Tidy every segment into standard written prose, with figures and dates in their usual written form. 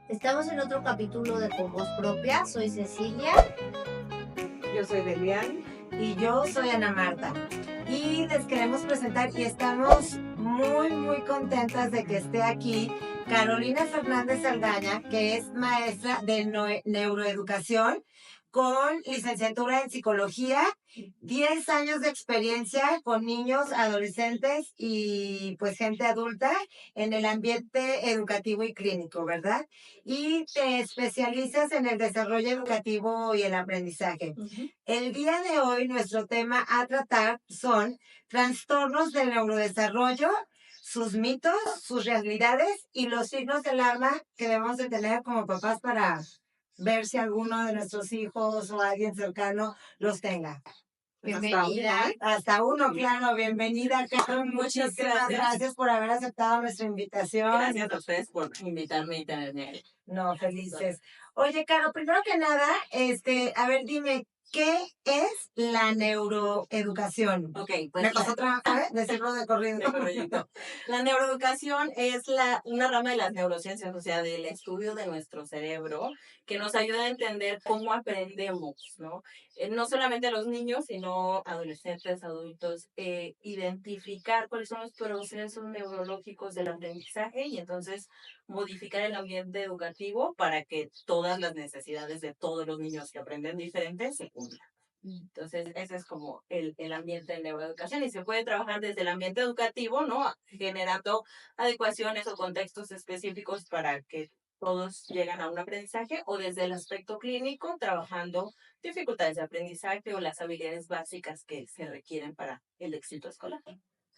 Estamos en otro capítulo de Con Voz Propia. Soy Cecilia. Yo soy Delian. Y yo soy Ana Marta. Y les queremos presentar y estamos muy contentas de que esté aquí Carolina Fernández Saldaña, que es maestra de neuroeducación con licenciatura en psicología, 10 años de experiencia con niños, adolescentes y pues gente adulta en el ambiente educativo y clínico, ¿verdad? Y te especializas en el desarrollo educativo y el aprendizaje. El día de hoy nuestro tema a tratar son trastornos del neurodesarrollo, sus mitos, sus realidades y los signos de alarma que debemos de tener como papás para ver si alguno de nuestros hijos o alguien cercano los tenga. Bienvenida. Hasta uno, claro. Bienvenida, Caro. Muchas Muchísimas gracias por haber aceptado nuestra invitación. Gracias a ustedes por invitarme y tenerme aquí. No, felices. Oye, Caro, primero que nada, a ver, dime, ¿qué es la neuroeducación? Ok, Me pues costó decirlo de corrido. la neuroeducación es una rama de las neurociencias, o sea, del estudio de nuestro cerebro, que nos ayuda a entender cómo aprendemos, ¿no? No solamente los niños, sino adolescentes, adultos, identificar cuáles son los procesos neurológicos del aprendizaje y entonces modificar el ambiente educativo para que todas las necesidades de todos los niños que aprenden diferentes se cumplan. Entonces, ese es como el ambiente de neuroeducación y se puede trabajar desde el ambiente educativo, ¿no? Generando adecuaciones o contextos específicos para que todos lleguen a un aprendizaje o desde el aspecto clínico, trabajando dificultades de aprendizaje o las habilidades básicas que se requieren para el éxito escolar.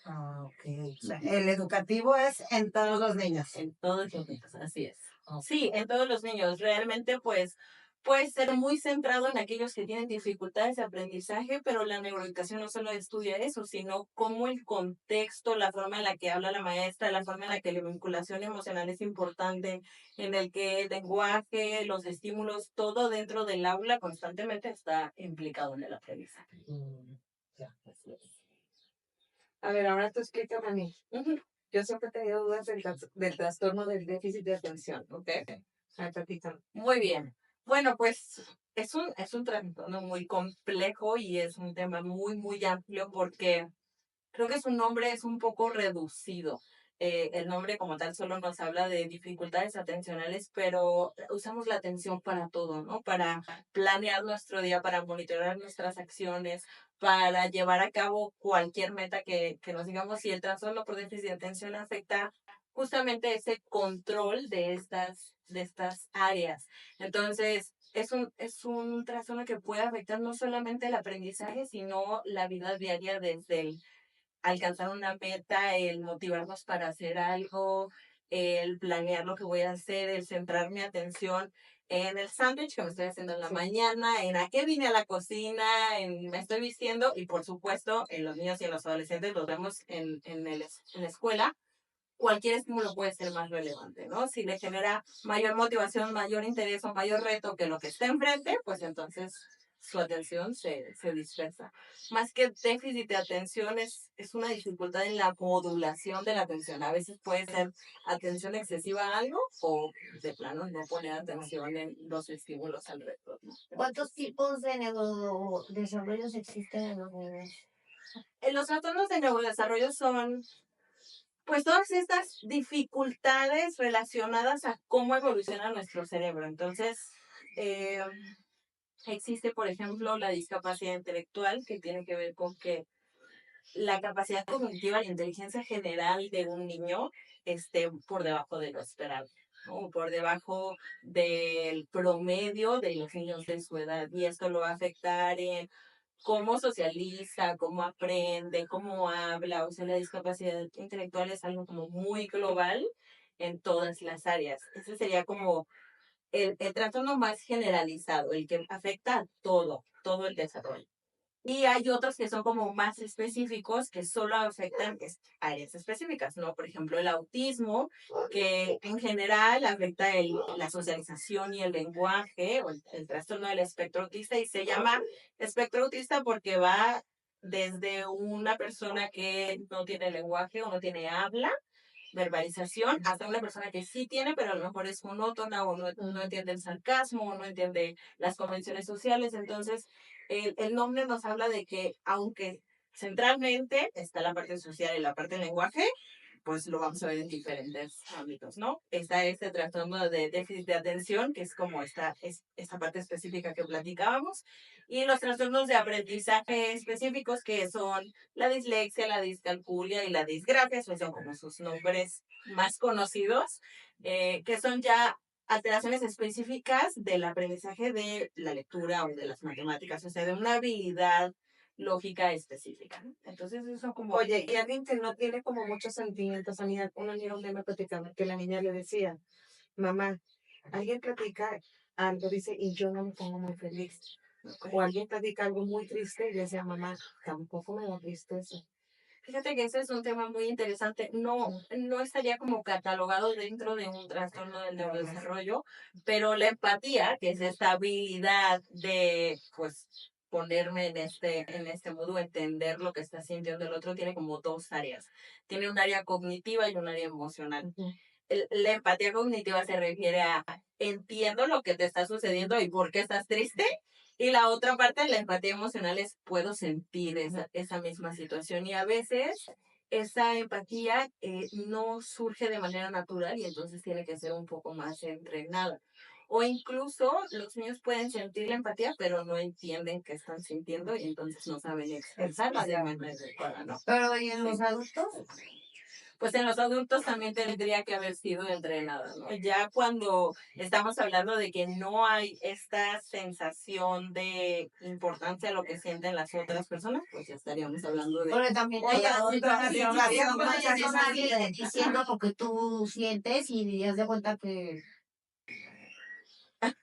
Ah, ok. O sea, el educativo es en todos los niños. En todos los niños, así es. Sí, en todos los niños. Realmente, pues, puede ser muy centrado en aquellos que tienen dificultades de aprendizaje, pero la neuroeducación no solo estudia eso, sino cómo el contexto, la forma en la que habla la maestra, la forma en la que la vinculación emocional es importante, en el que el lenguaje, los estímulos, todo dentro del aula constantemente está implicado en el aprendizaje. Ya. Así es. A ver, ahora tú explícame a mí. Yo siempre he tenido dudas del trastorno del déficit de atención, ¿ok? A ver, platícame. Muy bien. Bueno, pues es un trastorno muy complejo y es un tema muy amplio porque creo que su nombre es un poco reducido. El nombre como tal solo nos habla de dificultades atencionales, pero usamos la atención para todo, ¿no? Para planear nuestro día, para monitorear nuestras acciones, para llevar a cabo cualquier meta que nos digamos. Si el trastorno por déficit de atención afecta justamente ese control de estas áreas. Entonces, es un trastorno que puede afectar no solamente el aprendizaje, sino la vida diaria desde el alcanzar una meta, el motivarnos para hacer algo, el planear lo que voy a hacer, el centrar mi atención en el sándwich que me estoy haciendo en la mañana, en a qué vine a la cocina, en me estoy vistiendo y por supuesto en los niños y en los adolescentes los vemos en la escuela. Cualquier estímulo puede ser más relevante, ¿no? Si le genera mayor motivación, mayor interés o mayor reto que lo que está enfrente, pues entonces su atención se dispersa. Más que déficit de atención, es una dificultad en la modulación de la atención. A veces puede ser atención excesiva a algo o de plano no poner atención en los estímulos alrededor, ¿no? ¿Cuántos tipos de neurodesarrollos existen en los niños? Los trastornos de neurodesarrollo son pues todas estas dificultades relacionadas a cómo evoluciona nuestro cerebro. Entonces, eh, existe, por ejemplo, la discapacidad intelectual, que tiene que ver con que la capacidad cognitiva y inteligencia general de un niño esté por debajo de lo esperado, ¿no? Por debajo del promedio de los niños de su edad. Y esto lo va a afectar en cómo socializa, cómo aprende, cómo habla. O sea, la discapacidad intelectual es algo como muy global en todas las áreas. Ese sería como el trastorno más generalizado, el que afecta a todo el desarrollo. Y hay otros que son como más específicos, que solo afectan áreas específicas, ¿no? Por ejemplo, el autismo, que en general afecta la socialización y el lenguaje, o el trastorno del espectro autista, y se llama espectro autista porque va desde una persona que no tiene lenguaje o no tiene habla, verbalización, hasta una persona que sí tiene, pero a lo mejor es monótona o no entiende el sarcasmo o no entiende las convenciones sociales. Entonces, el nombre nos habla de que aunque centralmente está la parte social y la parte del lenguaje, pues lo vamos a ver en diferentes ámbitos, ¿no? Está este trastorno de déficit de atención, que es como esta parte específica que platicábamos, y los trastornos de aprendizaje específicos, que son la dislexia, la discalculia y la disgrafia, esos son como sus nombres más conocidos, que son ya alteraciones específicas del aprendizaje de la lectura o de las matemáticas, o sea, de una habilidad lógica específica, ¿no? Entonces, eso como... Oye, y alguien que no tiene como muchos sentimientos, una niña un día me platicaba que la niña le decía, mamá, alguien platica algo, dice, y yo no me pongo muy feliz. O alguien platica algo muy triste y le decía, mamá, tampoco me da tristeza. Fíjate que ese es un tema muy interesante. No estaría como catalogado dentro de un trastorno del neurodesarrollo, pero la empatía, que es esta habilidad de, pues, ponerme en este modo, entender lo que está sintiendo el otro, tiene como dos áreas. Tiene un área cognitiva y un área emocional. La empatía cognitiva se refiere a entiendo lo que te está sucediendo y por qué estás triste. Y la otra parte de la empatía emocional es puedo sentir esa misma situación. Y a veces esa empatía no surge de manera natural y entonces tiene que ser un poco más entrenada. O incluso los niños pueden sentir la empatía, pero no entienden qué están sintiendo y entonces no saben expresarla de manera adecuada, ¿no? Pero ¿y en los adultos? Pues en los adultos también tendría que haber sido entrenada, ¿no? Ya cuando estamos hablando de que no hay esta sensación de importancia a lo que sienten las otras personas, pues ya estaríamos hablando de... Porque también hay situación diciendo lo que tú sientes y haz de cuenta que...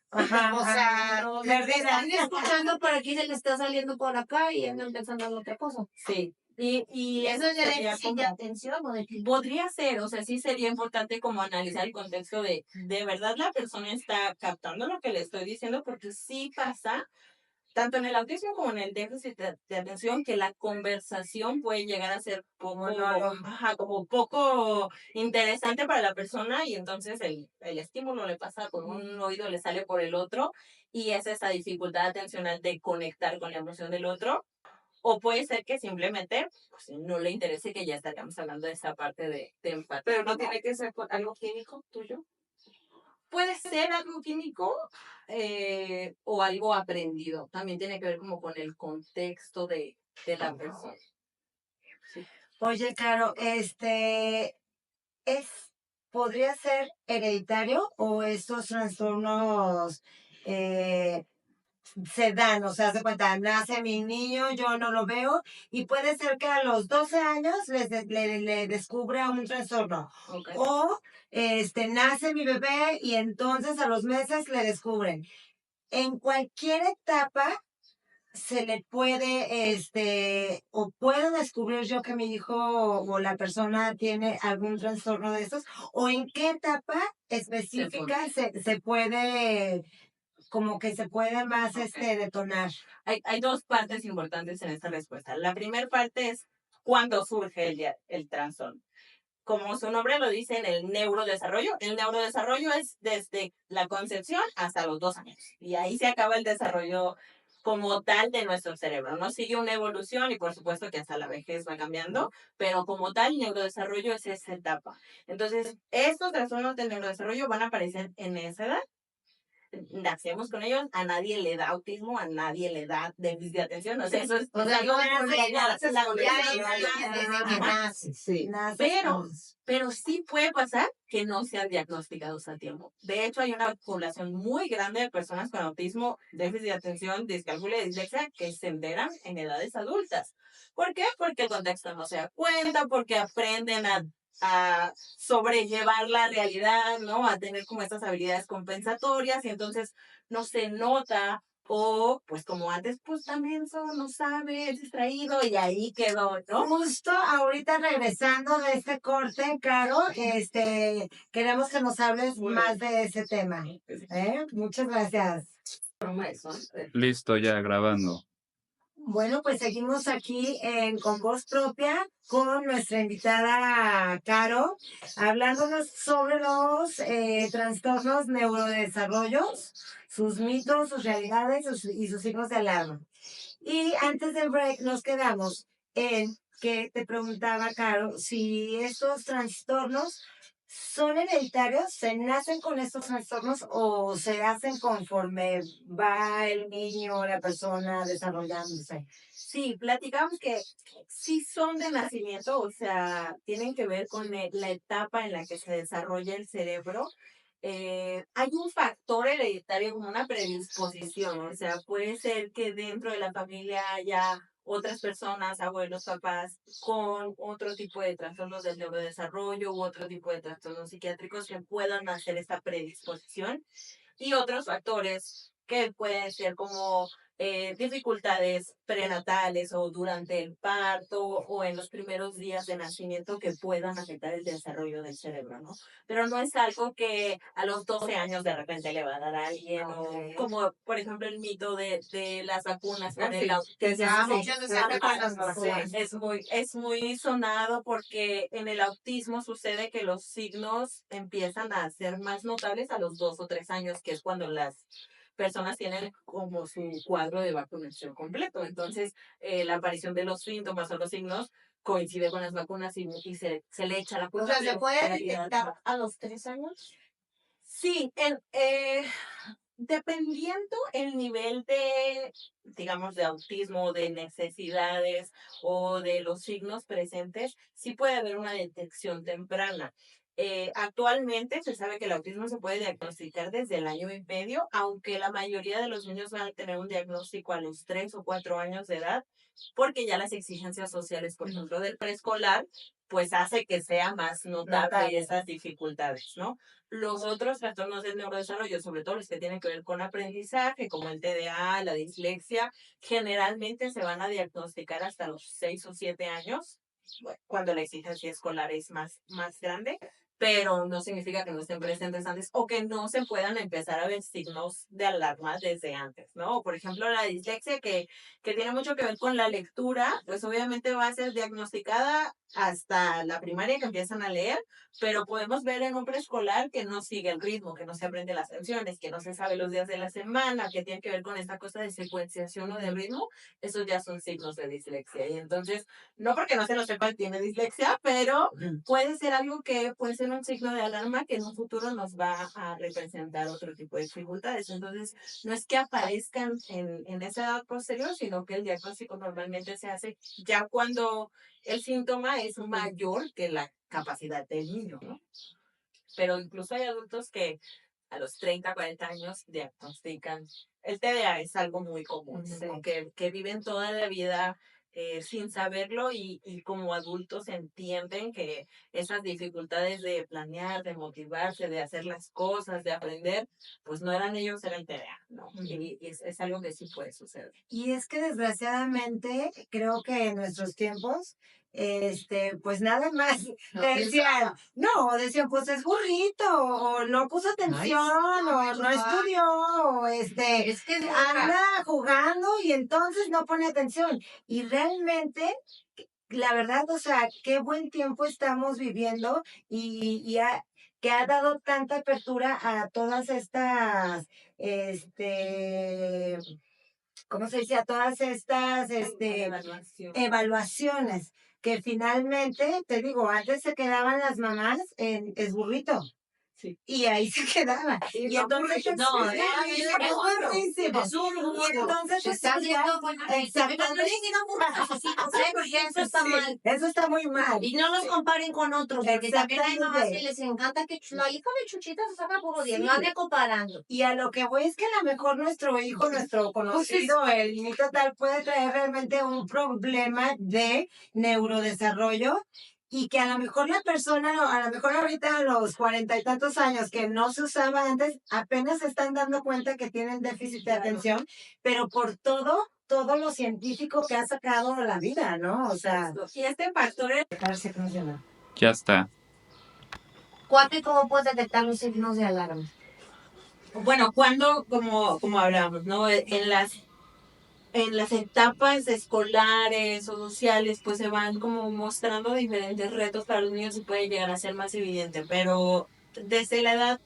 Ajá, O sea, no, te están escuchando por aquí, se le está saliendo por acá y andan pensando en otra cosa. Sí. Y Eso es de sería déficit de atención o de qué. podría ser, o sea, sí sería importante como analizar el contexto de verdad la persona está captando lo que le estoy diciendo, porque sí pasa, tanto en el autismo como en el déficit de atención, que la conversación puede llegar a ser poco, como poco interesante para la persona y entonces el estímulo le pasa por un oído, le sale por el otro y es esa dificultad atencional de conectar con la emoción del otro. O puede ser que simplemente pues, no le interese, que ya estaríamos hablando de esa parte de empatía. Pero no tiene que ser por algo químico tuyo. Puede ser algo químico o algo aprendido. También tiene que ver como con el contexto de la persona. Sí. Oye, Caro, ¿podría ser hereditario o estos trastornos se dan? O sea, haz de cuenta, nace mi niño, yo no lo veo, y puede ser que a los 12 años le descubra un trastorno. Okay. O nace mi bebé y entonces a los meses le descubren. En cualquier etapa se le puede, o puedo descubrir yo que mi hijo o la persona tiene algún trastorno de estos, o en qué etapa específica se puede, como que se puede más detonar. Hay dos partes importantes en esta respuesta. La primera parte es cuándo surge el trastorno. Como su nombre lo dice, en el neurodesarrollo. El neurodesarrollo es desde la concepción hasta los 2 años. Y ahí se acaba el desarrollo como tal de nuestro cerebro. No sigue una evolución y por supuesto que hasta la vejez va cambiando, pero como tal, el neurodesarrollo es esa etapa. Entonces, estos trastornos del neurodesarrollo van a aparecer en esa edad. Nacemos con ellos, a nadie le da autismo, a nadie le da déficit de atención, o sea, eso es... O sea, no Sí. Pero sí puede pasar que no sean diagnosticados a tiempo. De hecho, hay una población muy grande de personas con autismo, déficit de atención, discalculia y dislexia que se enteran en edades adultas. ¿Por qué? Porque el contexto no se da cuenta, porque aprenden a sobrellevar la realidad, ¿no? A tener como estas habilidades compensatorias y entonces no se nota o pues como antes pues también no sabe, es distraído y ahí quedó, ¿no? Justo ahorita regresando de este corte, Caro, queremos que nos hables más de ese tema. Muchas gracias. Listo, ya grabando. Bueno, pues seguimos aquí Con Voz Propia con nuestra invitada Caro, hablándonos sobre los trastornos neurodesarrollos, sus mitos, sus realidades y sus signos de alarma. Y antes del break nos quedamos en que te preguntaba, Caro, si estos trastornos son hereditarios, se nacen con estos trastornos o se hacen conforme va el niño o la persona desarrollándose. Sí, platicamos que sí son de nacimiento, o sea, tienen que ver con la etapa en la que se desarrolla el cerebro. Hay un factor hereditario como una predisposición, o sea, puede ser que dentro de la familia haya otras personas, abuelos, papás, con otro tipo de trastornos del neurodesarrollo u otro tipo de trastornos psiquiátricos que puedan hacer esta predisposición y otros factores que pueden ser como dificultades prenatales o durante el parto o en los primeros días de nacimiento que puedan afectar el desarrollo del cerebro, ¿no? Pero no es algo que a los 12 años de repente le va a dar a alguien, o como por ejemplo el mito de las vacunas con el Que ya autismo. muchos se saben con las vacunas. Es muy sonado porque en el autismo sucede que los signos empiezan a ser más notables a los 2 o 3 años, que es cuando las personas tienen como su cuadro de vacunación completo. Entonces, la aparición de los síntomas o los signos coincide con las vacunas y se le echa la O culpa. sea, ¿se puede en realidad, detectar no. a los 3 años? Sí, dependiendo el nivel de, digamos, de autismo, de necesidades o de los signos presentes, sí puede haber una detección temprana. Actualmente se sabe que el autismo se puede diagnosticar desde el 1 año y medio, aunque la mayoría de los niños van a tener un diagnóstico a los 3 o 4 años de edad, porque ya las exigencias sociales, por ejemplo, del preescolar, pues hace que sea más notable esas dificultades, ¿no? Los otros trastornos del neurodesarrollo, sobre todo los que tienen que ver con aprendizaje, como el TDA, la dislexia, generalmente se van a diagnosticar hasta los 6 o 7 años, cuando la exigencia escolar es más grande, pero no significa que no estén presentes antes o que no se puedan empezar a ver signos de alarma desde antes, ¿no? Por ejemplo, la dislexia que tiene mucho que ver con la lectura, pues obviamente va a ser diagnosticada hasta la primaria que empiezan a leer, pero podemos ver en un preescolar que no sigue el ritmo, que no se aprende las canciones, que no se sabe los días de la semana, que tiene que ver con esta cosa de secuenciación o de ritmo, esos ya son signos de dislexia. Y entonces, no porque no se lo sepa tiene dislexia, pero puede ser algo que puede ser un signo de alarma que en un futuro nos va a representar otro tipo de dificultades. Entonces, no es que aparezcan en esa edad posterior, sino que el diagnóstico normalmente se hace ya cuando el síntoma es mayor que la capacidad del niño, ¿no? Pero incluso hay adultos que a los 30, 40 años diagnostican. El TDA es algo muy común, ¿no? Que viven toda la vida sin saberlo y como adultos entienden que esas dificultades de planear, de motivarse, de hacer las cosas, de aprender, pues no eran ellos, era el TDA, ¿no? Y es algo que sí puede suceder. Y es que desgraciadamente creo que en nuestros tiempos, pues nada más decían, pues es burrito, o no puso atención, o no estudió, o Es que anda jugando y entonces no pone atención. Y realmente, la verdad, o sea, qué buen tiempo estamos viviendo que ha dado tanta apertura a todas estas, ¿cómo se dice? A todas estas Evaluación. evaluaciones que finalmente, te digo, antes se quedaban las mamás en es burrito. Sí. Y ahí se quedaban. Y entonces es buenísimo. Y entonces Se está viendo exactamente. porque eso está mal. Eso está muy mal. Y no los comparen con otros, porque también hay mamás que Exactamente. les encanta que la hija de Chuchita se saca puro 10, Sí. no ande comparando. Y a lo que voy es que a lo mejor nuestro hijo, nuestro conocido, el niñito tal, puede traer realmente un problema de neurodesarrollo y que a lo mejor la persona, a lo mejor ahorita a los 40 y tantos años que no se usaba antes, apenas se están dando cuenta que tienen déficit de atención, pero por todo lo científico que ha sacado la vida, ¿no? O sea, Y este factor es Ya está. ¿Cuándo y cómo puedes detectar los signos de alarma? bueno, cuando, como hablábamos, ¿no? En en las etapas escolares o sociales, pues se van como mostrando diferentes retos para los niños y puede llegar a ser más evidente, pero desde la edad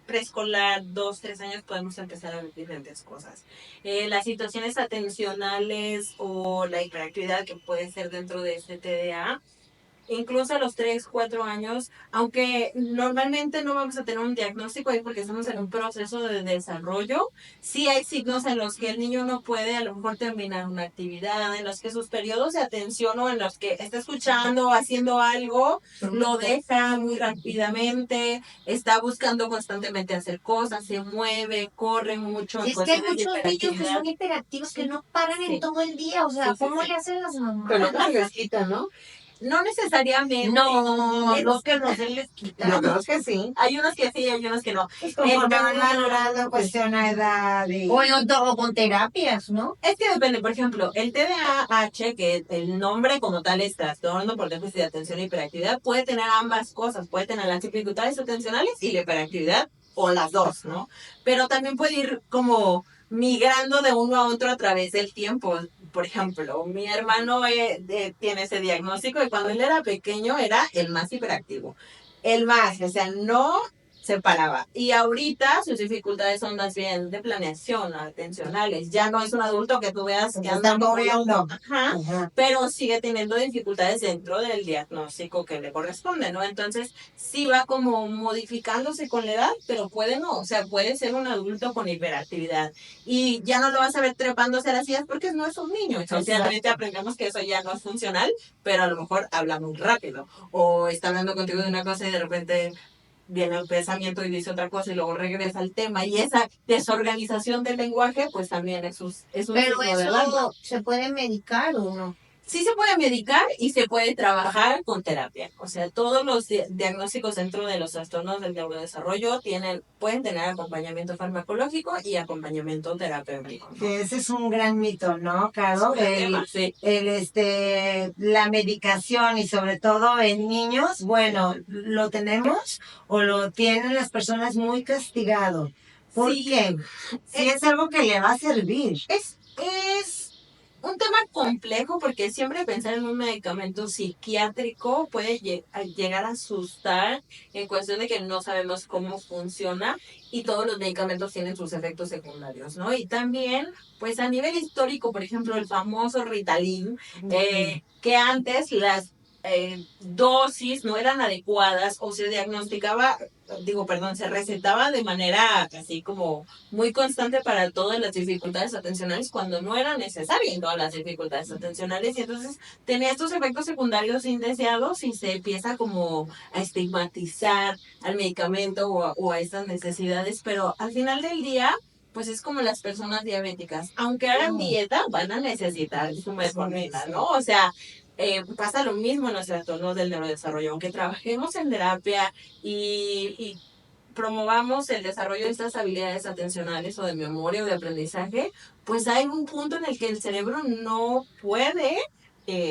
preescolar, 2, 3 años, podemos empezar a ver diferentes cosas. Las situaciones atencionales o la hiperactividad que puede ser dentro de este TDA, incluso a los 3, 4 años, aunque normalmente no vamos a tener un diagnóstico ahí porque estamos en un proceso de desarrollo, sí hay signos en los que el niño no puede a lo mejor terminar una actividad, en los que sus periodos de atención o en los que está escuchando, haciendo algo, lo deja muy rápidamente, está buscando constantemente hacer cosas, se mueve, corre mucho. Es que hay muchos niños que son hiperactivos que no paran en todo el día, o sea, ¿cómo le hacen las mamás? Pero no se les quita, ¿no? No necesariamente. No, los que no se les quita. Yo creo que sí. Hay unos que sí, hay unos que no. Conforme van madurando, cuestión a edad y... O con terapias, ¿no? Es que depende, por ejemplo, el TDAH, que el nombre como tal es trastorno por déficit de atención e hiperactividad, puede tener ambas cosas, puede tener las dificultades atencionales y la hiperactividad, o las dos, ¿no? Pero también puede ir como migrando de uno a otro a través del tiempo. Por ejemplo, mi hermano tiene ese diagnóstico y cuando él era pequeño era el más hiperactivo. El más, o sea, no se paraba. Y ahorita sus dificultades son más bien de planeación, atencionales. Ya no es un adulto que tú veas que anda moviendo. Ajá, pero sigue teniendo dificultades dentro del diagnóstico que le corresponde, ¿no? Entonces, sí va como modificándose con la edad, pero puede no, o sea, puede ser un adulto con hiperactividad. Y ya no lo vas a ver trepándose a las sillas porque no es un niño. Socialmente aprendemos que eso ya no es funcional, pero a lo mejor habla muy rápido. O está hablando contigo de una cosa y de repente viene el pensamiento y dice otra cosa y luego regresa al tema. Y esa desorganización del lenguaje, pues también es un Pero signo de alarma. eso se puede medicar o no. Sí se puede medicar y se puede trabajar con terapia. O sea, todos los diagnósticos dentro de los trastornos del neurodesarrollo pueden tener acompañamiento farmacológico y acompañamiento terapéutico, ¿no? Que ese es un gran mito, ¿no, Caro? Sí. La medicación y sobre todo en niños, bueno, lo tenemos o lo tienen las personas muy castigado. ¿Por Sí. qué? Sí, es algo que le va a servir. Es un tema complejo porque siempre pensar en un medicamento psiquiátrico puede llegar a asustar en cuestión de que no sabemos cómo funciona y todos los medicamentos tienen sus efectos secundarios, ¿no? Y también, pues a nivel histórico, por ejemplo, el famoso Ritalin, que antes las dosis no eran adecuadas o se se recetaba de manera así como muy constante para todas las dificultades atencionales cuando no era necesario en todas las dificultades atencionales y entonces tenía estos efectos secundarios indeseados y se empieza como a estigmatizar al medicamento o a estas necesidades, pero al final del día pues es como las personas diabéticas, aunque hagan dieta van a necesitar su metformina, ¿no? O sea, pasa lo mismo en los trastornos del neurodesarrollo, aunque trabajemos en terapia y promovamos el desarrollo de estas habilidades atencionales o de memoria o de aprendizaje, pues hay un punto en el que el cerebro no puede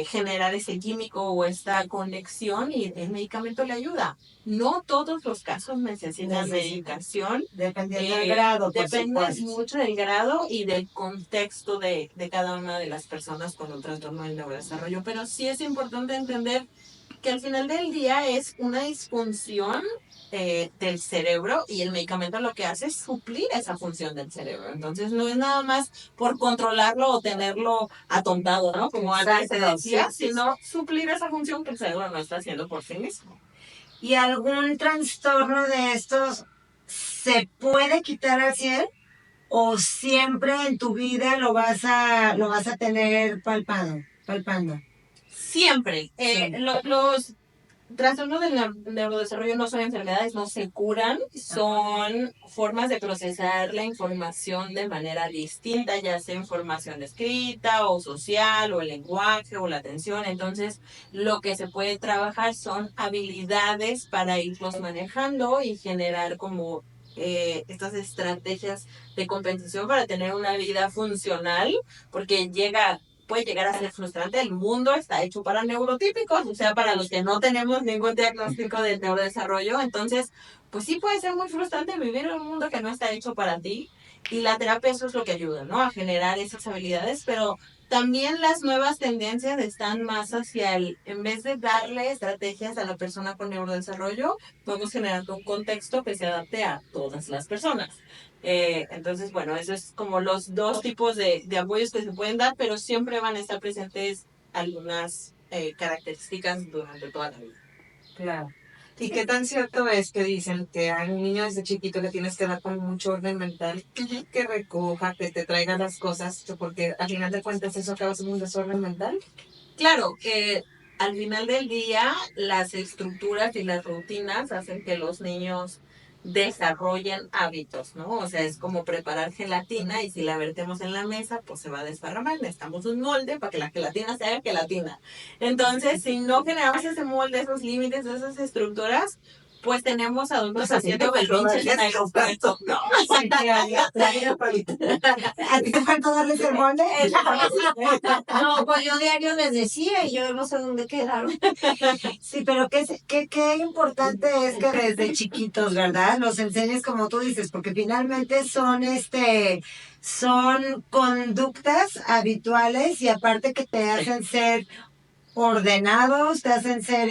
generar ese químico o esta conexión y el medicamento le ayuda. No todos los casos necesitan medicación. Dependiendo del grado, por Depende supuesto. mucho del grado y del contexto de cada una de las personas con un trastorno del neurodesarrollo. Pero sí es importante entender que al final del día es una disfunción del cerebro y el medicamento lo que hace es suplir esa función del cerebro. Entonces no es nada más por controlarlo o tenerlo atontado, ¿no? Como antes se decía, sino suplir esa función que el cerebro no está haciendo por sí mismo. ¿Y algún trastorno de estos se puede quitar al 100 o siempre en tu vida lo vas a tener palpando? Siempre. Los trastornos del neurodesarrollo no son enfermedades, no se curan, son formas de procesar la información de manera distinta, ya sea información escrita o social o el lenguaje o la atención. Entonces, lo que se puede trabajar son habilidades para irlos manejando y generar como estas estrategias de compensación para tener una vida funcional, porque puede llegar a ser frustrante. El mundo está hecho para neurotípicos, o sea, para los que no tenemos ningún diagnóstico de neurodesarrollo. Entonces, pues sí puede ser muy frustrante vivir en un mundo que no está hecho para ti. Y la terapia eso es lo que ayuda, ¿no? A generar esas habilidades, pero también las nuevas tendencias están más hacia en vez de darle estrategias a la persona con neurodesarrollo, podemos generar un contexto que se adapte a todas las personas. Entonces, bueno, eso es como los dos tipos de apoyos que se pueden dar, pero siempre van a estar presentes algunas características durante toda la vida. Claro. ¿Y qué tan cierto es que dicen que a un niño desde chiquito le tienes que dar con mucho orden mental, que recoja, que te traiga las cosas, porque al final de cuentas eso acaba siendo un desorden mental? Claro, que al final del día las estructuras y las rutinas hacen que los niños desarrollen hábitos, ¿no? O sea, es como preparar gelatina y si la vertemos en la mesa, pues se va a desparramar. Necesitamos un molde para que la gelatina se haga gelatina. Entonces, si no generamos ese molde, esos límites, esas estructuras, pues tenemos adultos haciendo berrinches en el aeropuerto, ¿no? ¿A ti te faltó darles el molde? No, pues yo diario les decía y yo no sé dónde quedaron. Sí, pero qué importante es que desde chiquitos, ¿verdad? Los enseñes como tú dices, porque finalmente son conductas habituales y aparte que te hacen ser ordenados, te hacen ser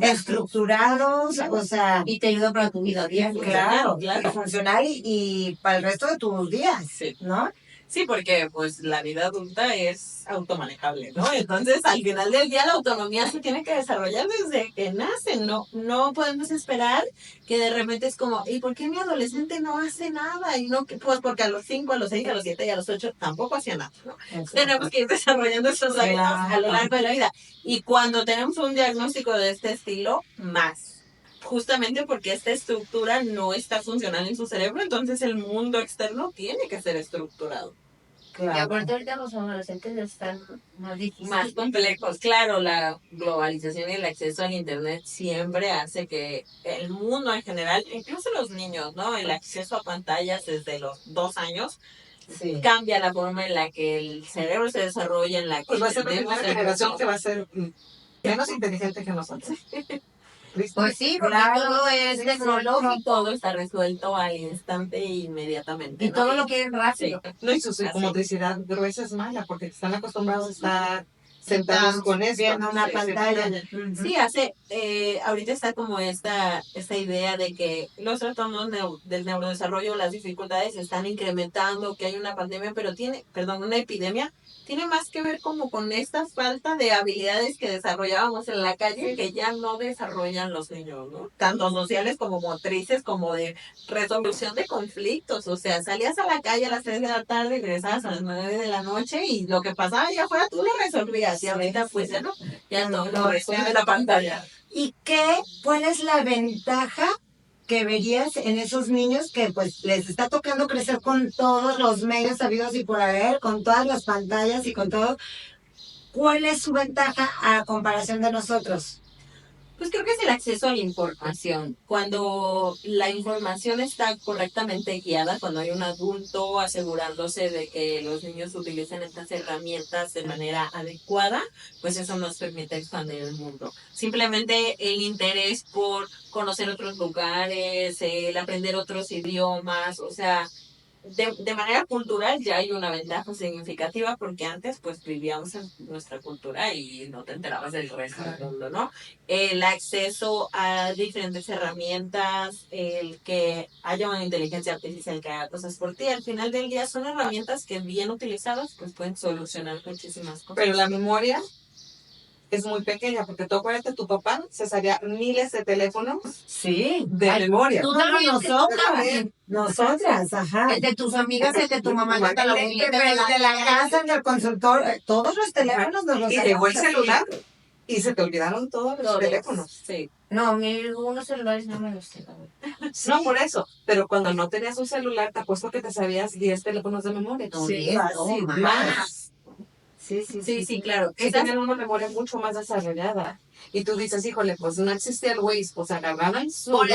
estructurados, o sea, Y te ayuda para tu vida diaria. claro, claro. funcionar y para el resto de tus días, Sí. ¿no? Sí, porque pues la vida adulta es automanejable, ¿no? Entonces, al final del día la autonomía se tiene que desarrollar desde que nacen, no podemos esperar que de repente es como, ¿y por qué mi adolescente no hace nada? Y no, pues porque a los 5, a los 6, a los 7 y a los 8 tampoco hacía nada, ¿no? Tenemos que ir desarrollando esos hábitos a lo largo de la vida. Y cuando tenemos un diagnóstico de este estilo, más. Justamente porque esta estructura no está funcionando en su cerebro, entonces el mundo externo tiene que ser estructurado. Y aparte ahorita los adolescentes están más difíciles. Más complejos. Claro, la globalización y el acceso al internet siempre hace que el mundo en general, incluso los niños, ¿no? El acceso a pantallas desde los 2 años cambia la forma en la que el cerebro se desarrolla, en la que Pues va a ser la primera generación que va a ser menos inteligente que nosotros. Pues sí, porque todo es tecnológico. Todo está resuelto al instante e inmediatamente. Y ¿no? todo lo quieren rápido. No, y su motricidad gruesa es mala porque están acostumbrados a estar sentados con esto. Viendo una pantalla. Sí, ahorita está como esta idea de que los trastornos del neurodesarrollo, las dificultades se están incrementando, que hay una pandemia, pero una epidemia, tiene más que ver como con esta falta de habilidades que desarrollábamos en la calle que ya no desarrollan los niños, ¿no? Tanto sociales como motrices, como de resolución de conflictos. O sea, salías a la calle a las 3 de la tarde y regresabas a las 9 de la noche y lo que pasaba allá afuera tú lo resolvías. Y ahorita pues ya no lo resuelve la pantalla. ¿Y cuál es la ventaja que verías en esos niños que pues les está tocando crecer con todos los medios habidos y por haber, con todas las pantallas y con todo? ¿Cuál es su ventaja a comparación de nosotros? Pues creo que es el acceso a la información. Cuando la información está correctamente guiada, cuando hay un adulto asegurándose de que los niños utilicen estas herramientas de manera adecuada, pues eso nos permite expandir el mundo. Simplemente el interés por conocer otros lugares, el aprender otros idiomas, o sea, de manera cultural ya hay una ventaja significativa porque antes pues vivíamos en nuestra cultura y no te enterabas del resto del mundo, ¿no? El acceso a diferentes herramientas, el que haya una inteligencia artificial que haga cosas por ti, al final del día son herramientas que bien utilizadas pues pueden solucionar muchísimas cosas. Pero la memoria es muy pequeña, porque tú acuérdate, tu papá se sabía miles de teléfonos Sí, de memoria. Tú también Nosotras, ajá. El de tus amigas, el de tu mamá, el de la casa, del consultor, todos los teléfonos nos los Y llegó el celular y se te olvidaron todos los teléfonos. Sí. No, unos celulares no me los tengo. No, por eso. Pero cuando no tenías un celular, te apuesto que te sabías 10 teléfonos de memoria. Sí, fácil, más. Sí, claro. Que tienen una memoria mucho más desarrollada. Y tú dices, híjole, pues no existía el Waze, pues agarraban su Por y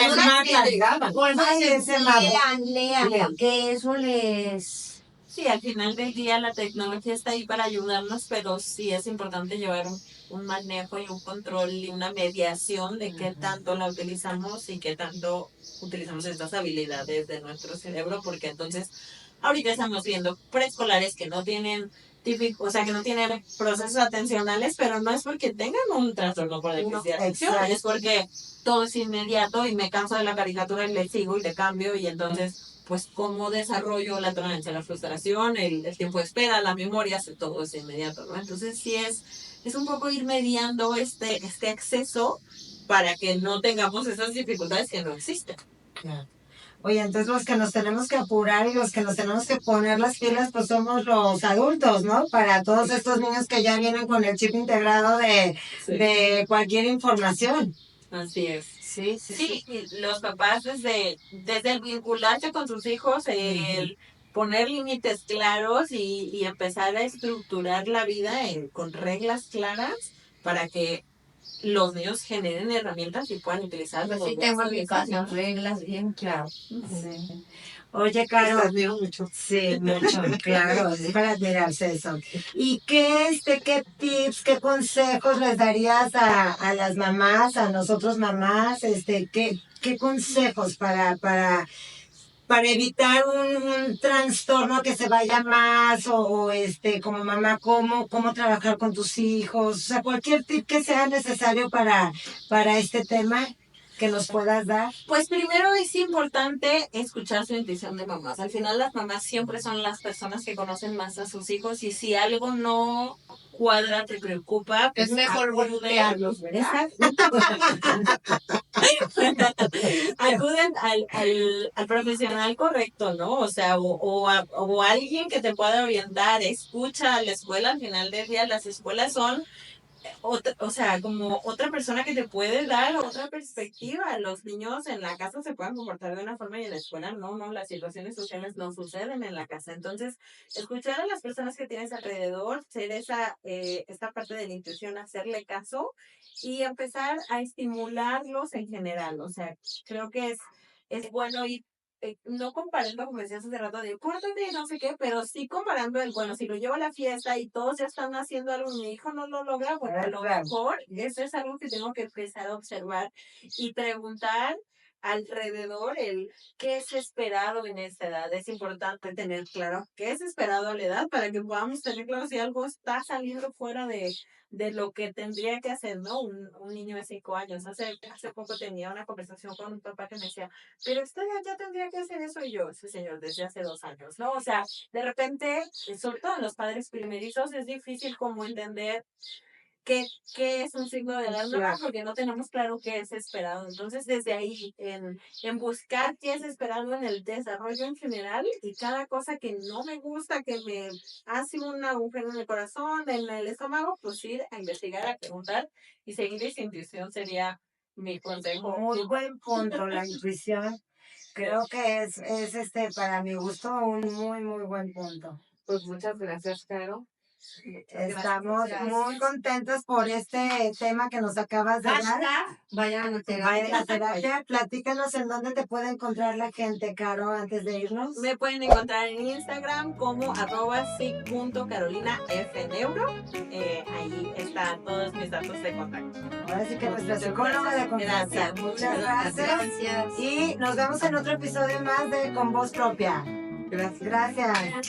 llegaban. Por eso Ay, ese mapa. lean, que eso les Sí, al final del día la tecnología está ahí para ayudarnos, pero sí es importante llevar un manejo y un control y una mediación de qué tanto la utilizamos y qué tanto utilizamos estas habilidades de nuestro cerebro, porque entonces ahorita estamos viendo preescolares que no tienen típico, o sea, que no tienen procesos atencionales, pero no es porque tengan un trastorno por déficit de atención, es porque todo es inmediato y me canso de la caricatura y le sigo y le cambio y entonces pues cómo desarrollo la tolerancia a la frustración, el tiempo de espera, la memoria, todo es inmediato, ¿no? Entonces sí es un poco ir mediando este exceso para que no tengamos esas dificultades que no existen. Claro. Oye, entonces los que nos tenemos que apurar y los que nos tenemos que poner las pilas, pues somos los adultos, ¿no? Para todos estos niños que ya vienen con el chip integrado de cualquier información. Así es. Sí. Y los papás desde el vincularse con sus hijos, el poner límites claros y empezar a estructurar la vida con reglas claras para que los niños generen herramientas y puedan utilizarlas. Sí, tengo educación, reglas bien claras. Sí. Oye, Caro. Te admiro mucho. Sí, mucho, claro, es para admirarse eso. ¿Y qué tips, qué consejos les darías a las mamás, a nosotros mamás? ¿Qué consejos para evitar un trastorno que se vaya más o como mamá, cómo trabajar con tus hijos? O sea, cualquier tip que sea necesario para este tema que nos puedas dar. Pues primero es importante escuchar su intuición de mamás. Al final las mamás siempre son las personas que conocen más a sus hijos y si algo no cuadra, te preocupa, pues es mejor voltearlos, ¿verdad? Acuden al profesional correcto, ¿no? O sea, o alguien que te pueda orientar, escucha a la escuela. Al final del día las escuelas son como otra persona que te puede dar otra perspectiva. Los niños en la casa se pueden comportar de una forma y en la escuela no, las situaciones sociales no suceden en la casa. Entonces, escuchar a las personas que tienes alrededor, ser esta parte de la intuición, hacerle caso y empezar a estimularlos en general. O sea, creo que es bueno ir no comparando, como decías hace rato, de pórtate no sé qué, pero sí comparando si lo llevo a la fiesta y todos ya están haciendo algo y mi hijo no lo logra, bueno, a lo mejor eso es algo que tengo que empezar a observar y preguntar alrededor qué es esperado en esta edad. Es importante tener claro qué es esperado a la edad para que podamos tener claro si algo está saliendo fuera de lo que tendría que hacer, ¿no? Un niño de 5 años. Hace poco tenía una conversación con un papá que me decía, pero usted ya tendría que hacer eso y yo, sí señor, desde hace 2 años, ¿no? O sea, de repente, sobre todo en los padres primerizos, es difícil como entender qué es un signo de alarma porque no tenemos claro qué es esperado. Entonces, desde ahí, en buscar qué es esperado en el desarrollo en general y cada cosa que no me gusta, que me hace un agujero en el corazón, en el estómago, pues ir a investigar, a preguntar y seguir esa intuición sería mi consejo. Muy buen punto, la intuición. Creo que es para mi gusto un muy, muy buen punto. Pues muchas gracias, Caro. Estamos muy contentos por este tema que nos acabas de dar. Vayan a terapia. Vayan a terapia. Platícanos en dónde te puede encontrar la gente, Caro, antes de irnos. Me pueden encontrar en Instagram como @sic.carolinafneuro. Ahí están todos mis datos de contacto. Ahora sí que nuestra psicóloga de confianza. Muchas gracias. Y nos vemos en otro episodio más de Con Voz Propia. Gracias. Gracias.